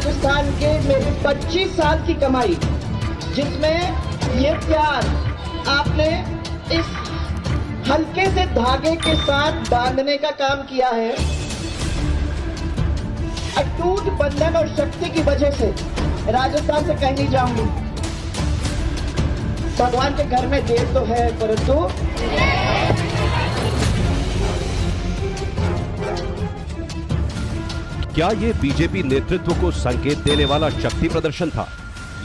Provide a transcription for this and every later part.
राजस्थान के मेरे 25 साल की कमाई, जिसमें ये प्यार आपने इस हल्के से धागे के साथ बांधने का काम किया है। अटूट बंधन और शक्ति की वजह से राजस्थान से कहीं नहीं जाऊंगी। भगवान के घर में देर तो है, परंतु क्या ये बीजेपी नेतृत्व को संकेत देने वाला शक्ति प्रदर्शन था,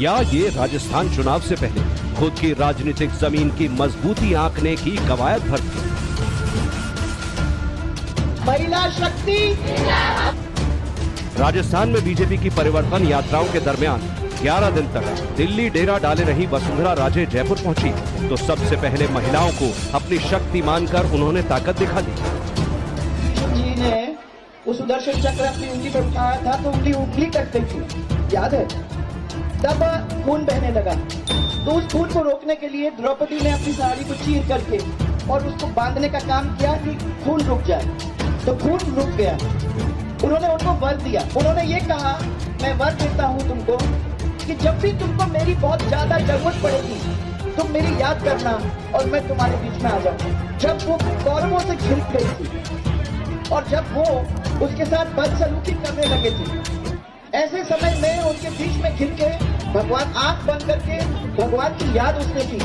या ये राजस्थान चुनाव से पहले खुद की राजनीतिक जमीन की मजबूती आंकने की कवायद भर थी? महिला शक्ति। राजस्थान में बीजेपी की परिवर्तन यात्राओं के दरमियान 11 दिन तक दिल्ली डेरा डाले रही वसुंधरा राजे जयपुर पहुंची, तो सबसे पहले महिलाओं को अपनी शक्ति मानकर उन्होंने ताकत दिखा दी। जी ने उस सुदर्शन चक्र अपनी उंगली पर उठाया था तो उंगली कटती थी, याद है? तब खून बहने लगा, तो उस खून को रोकने के लिए द्रौपदी ने अपनी साड़ी को चीर करके और उसको बांधने का काम किया कि खून रुक जाए, तो खून रुक गया। उन्होंने उनको वर दिया, उन्होंने ये कहा, मैं वर देता हूँ तुमको कि जब भी तुमको मेरी बहुत ज्यादा जरूरत पड़ेगी तुम मेरी याद करना और मैं तुम्हारे बीच में आ जाऊंगा। जब वो कौरवों से घिर गई थी और जब वो उसके साथ बदसलूकी करने लगे थे, ऐसे समय में उनके बीच में घिर के भगवान आंख बंद करके भगवान की याद उसने की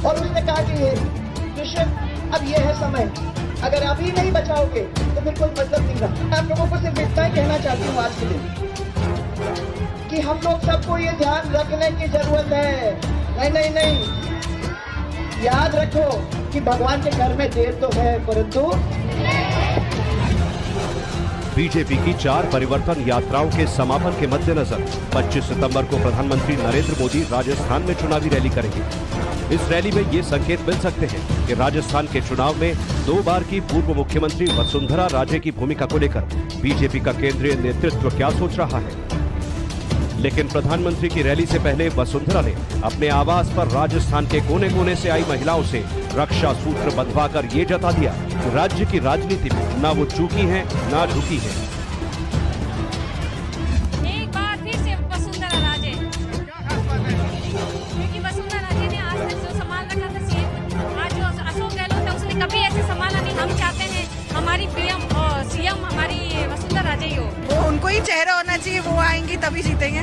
और उसने कहा कि कृष्ण, अब ये है समय, अगर अभी नहीं बचाओगे तो फिर कोई मतलब नहीं रहा। आप लोगों को सिर्फ इतना ही कहना चाहती हूँ आज के दिन कि हम लोग सबको ये ध्यान रखने की जरूरत है। नहीं, याद रखो कि भगवान के घर में देर तो है, परंतु बीजेपी की 4 परिवर्तन यात्राओं के समापन के मद्देनजर 25 सितंबर को प्रधानमंत्री नरेंद्र मोदी राजस्थान में चुनावी रैली करेंगे। इस रैली में ये संकेत मिल सकते हैं कि राजस्थान के चुनाव में 2 बार की पूर्व मुख्यमंत्री वसुंधरा राजे की भूमिका को लेकर बीजेपी का केंद्रीय नेतृत्व क्या सोच रहा है। लेकिन प्रधानमंत्री की रैली से पहले वसुंधरा ने अपने आवास पर राजस्थान के कोने कोने से आई महिलाओं से रक्षा सूत्र बंधवाकर ये जता दिया कि राज्य की राजनीति में ना वो चूकी हैं, ना झुकी हैं। एक बार फिर से वसुंधरा राजे, क्योंकि वसुंधरा राजे ने आज तक जो संभाल रखा था सीएम, आज जो अशोक गहलोत है उसने कभी ऐसे संभाला नहीं। हम चाहते हैं हमारी पीएम और सीएम हमारी वसुंधरा राजे ही हो। वो उनको ही चेहरा होना चाहिए, वो आएंगी तभी जीतेंगे।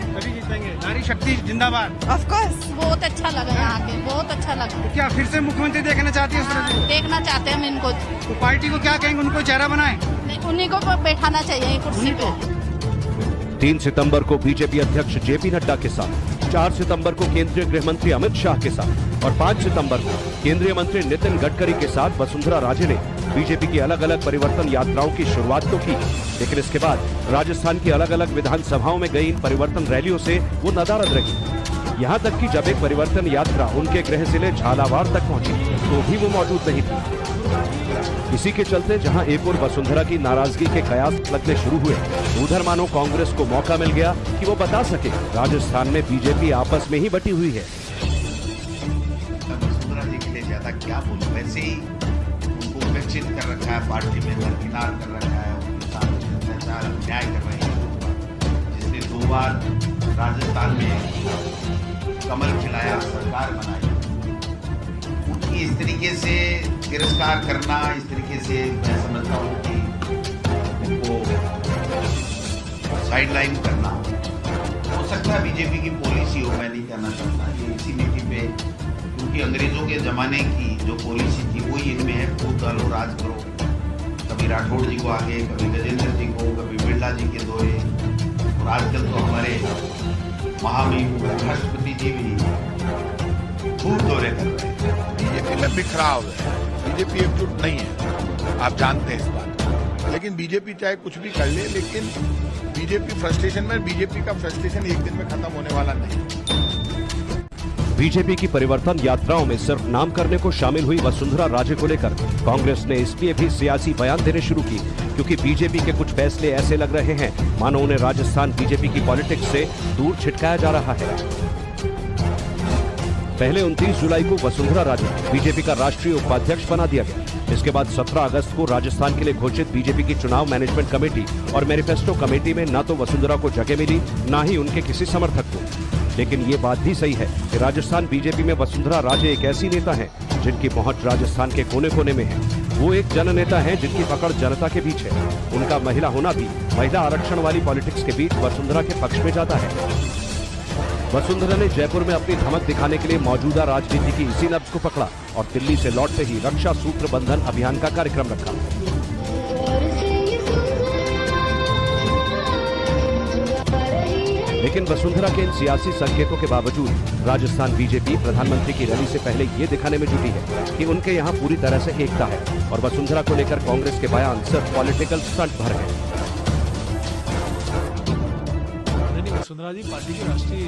नारी शक्ति जिंदाबाद। Of course. बहुत अच्छा लगा यहाँ के, बहुत अच्छा लगा। क्या फिर से मुख्यमंत्री देखना चाहती है? देखना चाहते हैं हम इनको। तो पार्टी को क्या कहेंगे, उनको चेहरा बनाए? उन्हीं को बैठाना चाहिए कुर्सी पे। 3 सितंबर को बीजेपी अध्यक्ष जेपी नड्डा के साथ, 4 सितंबर को केंद्रीय गृह मंत्री अमित शाह के साथ और 5 सितंबर को केंद्रीय मंत्री नितिन गडकरी के साथ वसुंधरा राजे ने बीजेपी की अलग अलग परिवर्तन यात्राओं की शुरुआत तो की, लेकिन इसके बाद राजस्थान की अलग अलग विधानसभाओं में गई इन परिवर्तन रैलियों से वो नदारद रही। यहाँ तक कि जब एक परिवर्तन यात्रा उनके गृह जिले झालावाड़ तक पहुंची तो भी वो मौजूद नहीं थी। इसी के चलते जहां एक और वसुंधरा की नाराजगी के कयास लगने शुरू हुए, उधर मानो कांग्रेस को मौका मिल गया कि वो बता सके राजस्थान में बीजेपी आपस में ही बटी हुई है। वसुंधरा जी के लिए ज्यादा क्या बोलूं, वैसे ही उनको उपेक्षित कर रखा है, पार्टी में दरकिनार कर रखा है, उनके साथ अत्याचार अन्याय कर रहे हैं। जिसने 2 बार राजस्थान में कमल खिलाया, सरकार बनाई, उनकी इस तरीके से तिरस्कार करना, इस तरीके से मैं समझता हूँ कि उनको साइडलाइन करना हो सकता है बीजेपी की पॉलिसी हो, मैं नहीं कहना चाहता। ये इसी नीति पे, क्योंकि अंग्रेजों के जमाने की जो पॉलिसी थी वही इनमें है, खूब डालो राज करो। कभी राठौड़ जी को आगे, कभी गजेंद्र जी को, कभी बिरला जी के दौरे, और आजकल तो हमारे महामहिम राष्ट्रपति जी भी खूब दौरे कर रहे हैं। बीजेपी में बिखराव है, बीजेपी एकजुट नहीं है, आप जानते हैं इस बात। लेकिन बीजेपी चाहे कुछ भी कर ले, लेकिन बीजेपी फ्रस्ट्रेशन में, बीजेपी का फ्रस्ट्रेशन एक दिन में खत्म होने वाला नहीं। बीजेपी की परिवर्तन यात्राओं में सिर्फ नाम करने को शामिल हुई वसुंधरा राजे को लेकर कांग्रेस ने इसलिए भी सियासी बयान देने शुरू की क्योंकि बीजेपी के कुछ फैसले ऐसे लग रहे हैं मानो उन्हें राजस्थान बीजेपी की पॉलिटिक्स से दूर छिटकाया जा रहा है। पहले 29 जुलाई को वसुंधरा राजे बीजेपी का राष्ट्रीय उपाध्यक्ष बना दिया गया। इसके बाद 17 अगस्त को राजस्थान के लिए घोषित बीजेपी की चुनाव मैनेजमेंट कमेटी और मैनिफेस्टो कमेटी में न तो वसुंधरा को जगह मिली, न ही उनके किसी समर्थक को। लेकिन ये बात भी सही है कि राजस्थान बीजेपी में वसुंधरा राजे एक ऐसी नेता हैं जिनकी पहुंच राजस्थान के कोने कोने में है। वो एक जननेता हैं जिनकी पकड़ जनता के बीच है। उनका महिला होना भी महिला आरक्षण वाली पॉलिटिक्स के बीच वसुंधरा के पक्ष में जाता है। वसुंधरा ने जयपुर में अपनी धमक दिखाने के लिए मौजूदा राजनीति की इसी नब्ज को पकड़ा और दिल्ली से लौटते ही रक्षा सूत्र बंधन अभियान का कार्यक्रम रखा। लेकिन वसुंधरा के इन सियासी संकेतों के बावजूद राजस्थान बीजेपी प्रधानमंत्री की रैली से पहले ये दिखाने में जुटी है कि उनके यहाँ पूरी तरह से एकता है और वसुंधरा को लेकर कांग्रेस के बयान सिर्फ पॉलिटिकल स्टंट भर है। वसुंधरा जी पार्टी के राष्ट्रीय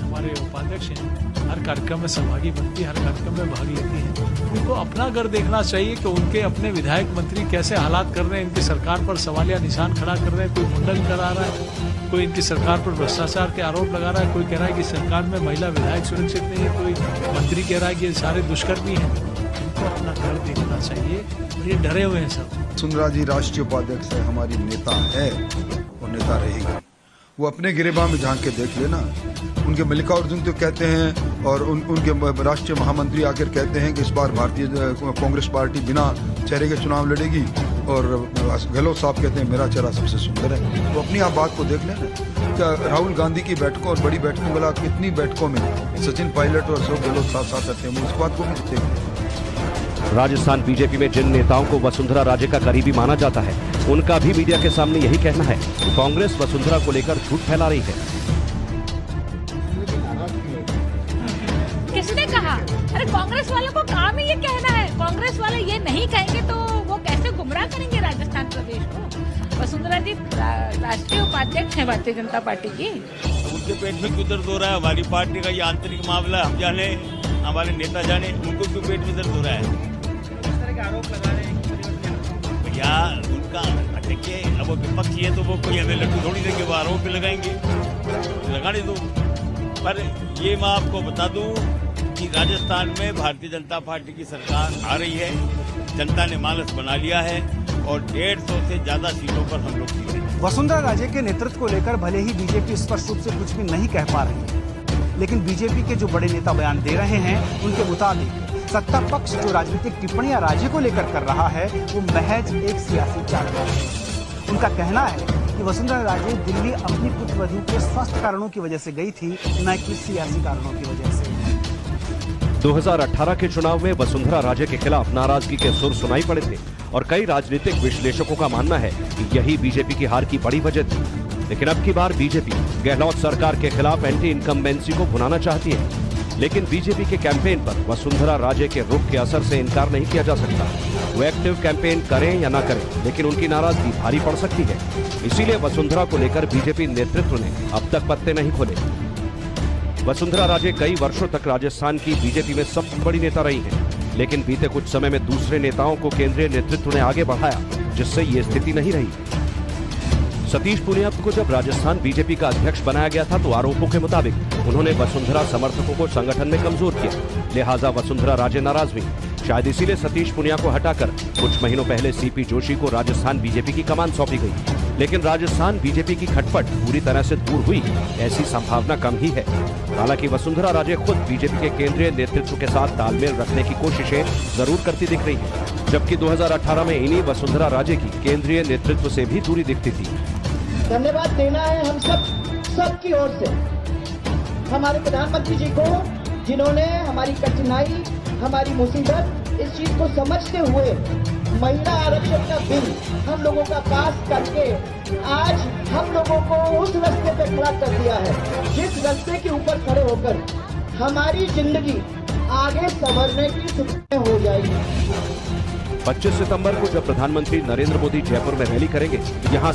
हमारे उपाध्यक्ष हैं, हर कार्यक्रम में सहभागी बनती है, हर कार्यक्रम में भाग लेती हैं। उनको अपना घर देखना चाहिए कि उनके अपने विधायक मंत्री कैसे हालात कर रहे हैं, इनकी सरकार पर सवालिया निशान खड़ा कर रहे हैं। कोई मुंडन करा रहा है, कोई इनकी सरकार पर भ्रष्टाचार के आरोप लगा रहा है, कोई कह रहा है कि सरकार में महिला विधायक सुरक्षित नहीं है, कोई मंत्री कह रहा है कि ये सारे दुष्कर्मी हैं। इनको अपना घर देखना चाहिए, ये डरे हुए हैं सब। वसुंधरा जी राष्ट्रीय उपाध्यक्ष है, हमारी नेता है और नेता रहेगी। वो अपने गिरेबान में झांक के देख लेना। उनके मल्लिकार्जुन तो कहते हैं और उनके राष्ट्रीय महामंत्री आकर कहते हैं कि इस बार भारतीय कांग्रेस पार्टी बिना चेहरे के चुनाव लड़ेगी और गहलोत साहब कहते हैं मेरा चेहरा सबसे सुंदर है। वो अपनी आप बात को देख लेना। क्या राहुल गांधी की बैठकों और बड़ी बैठकों वाला कितनी बैठकों में सचिन पायलट और अशोक गहलोत साहब साथ रहते हैं, वो इस बात को भी देखें। राजस्थान बीजेपी में जिन नेताओं को वसुंधरा राजे का करीबी माना जाता है, उनका भी मीडिया के सामने यही कहना है कि कांग्रेस वसुंधरा को लेकर झूठ फैला रही है। किसने कहा? अरे कांग्रेस वालों को काम ही ये कहना है। कांग्रेस वाले ये नहीं कहेंगे तो वो कैसे गुमराह करेंगे राजस्थान प्रदेश को। वसुंधरा जी राष्ट्रीय उपाध्यक्ष हैं भारतीय जनता पार्टी की। उनके पेट में क्यों दर्द हो रहा है? हमारी पार्टी का ये आंतरिक मामला हम जाने, हमारे नेता जाने, उनको क्यों पेट में दर्द हो रहा है? आरोप लगा रहे हैं भैया उनका देखिए, अब वो विपक्षी है तो वो कोई हमें लड्डू थोड़ी देंगे, वो आरोप लगाएंगे, लगाने दो। पर ये मैं आपको बता दूं कि राजस्थान में भारतीय जनता पार्टी की सरकार आ रही है, जनता ने मानस बना लिया है और 150 से ज्यादा सीटों पर हम लोग जीते। वसुंधरा राजे के नेतृत्व को लेकर भले ही बीजेपी स्पष्ट रूप से कुछ भी नहीं कह पा रही है, लेकिन बीजेपी के जो बड़े नेता बयान दे रहे हैं उनके मुताबिक सत्ता पक्ष जो राजनीतिक टिप्पणियां राज्य को लेकर कर रहा है वो महज एक सियासी चालबाज है। उनका कहना है कि वसुंधरा राजे दिल्ली अपनी पुत्रवधू के स्वास्थ्य कारणों की वजह से गई थी, न कि सियासी कारणों की वजह से। 2018 के चुनाव में वसुंधरा राजे के खिलाफ नाराजगी के सुर सुनाई पड़े थे और कई राजनीतिक विश्लेषकों का मानना है कि यही बीजेपी की हार की बड़ी वजह थी। लेकिन अब की बार बीजेपी गहलोत सरकार के खिलाफ एंटी इनकम्बेंसी को भुनाना चाहती है। लेकिन बीजेपी के कैंपेन पर वसुंधरा राजे के रुख के असर से इनकार नहीं किया जा सकता। वो एक्टिव कैंपेन करें या ना करें, लेकिन उनकी नाराजगी भारी पड़ सकती है। इसीलिए वसुंधरा को लेकर बीजेपी नेतृत्व ने अब तक पत्ते नहीं खोले। वसुंधरा राजे कई वर्षों तक राजस्थान की बीजेपी में सबसे बड़ी नेता रही हैं, लेकिन बीते कुछ समय में दूसरे नेताओं को केंद्रीय नेतृत्व ने आगे बढ़ाया, जिससे ये स्थिति नहीं रही। सतीश पूनिया को जब राजस्थान बीजेपी का अध्यक्ष बनाया गया था तो आरोपों के मुताबिक उन्होंने वसुंधरा समर्थकों को संगठन में कमजोर किया, लिहाजा वसुंधरा राजे नाराज हुई। शायद इसीलिए सतीश पूनिया को हटाकर कुछ महीनों पहले सीपी जोशी को राजस्थान बीजेपी की कमान सौंपी गई। लेकिन राजस्थान बीजेपी की खटपट पूरी तरह से दूर हुई, ऐसी संभावना कम ही है। हालांकि वसुंधरा राजे खुद बीजेपी के केंद्रीय नेतृत्व के साथ तालमेल रखने की कोशिशें जरूर करती दिख रही है, जबकि 2018 में इन्हीं वसुंधरा राजे की केंद्रीय नेतृत्व से भी दूरी दिखती थी। धन्यवाद देना है हम सबकी ओर से हमारे प्रधानमंत्री जी को, जिन्होंने हमारी कठिनाई, हमारी मुसीबत, इस चीज को समझते हुए महिला आरक्षण का बिल हम लोगों का पास करके आज हम लोगों को उस रास्ते पे खड़ा कर दिया है, जिस रास्ते के ऊपर खड़े होकर हमारी जिंदगी आगे संवरने की स्थिति में हो जाएगी। 25 सितंबर को जब प्रधानमंत्री नरेंद्र मोदी जयपुर में रैली करेंगे, यहाँ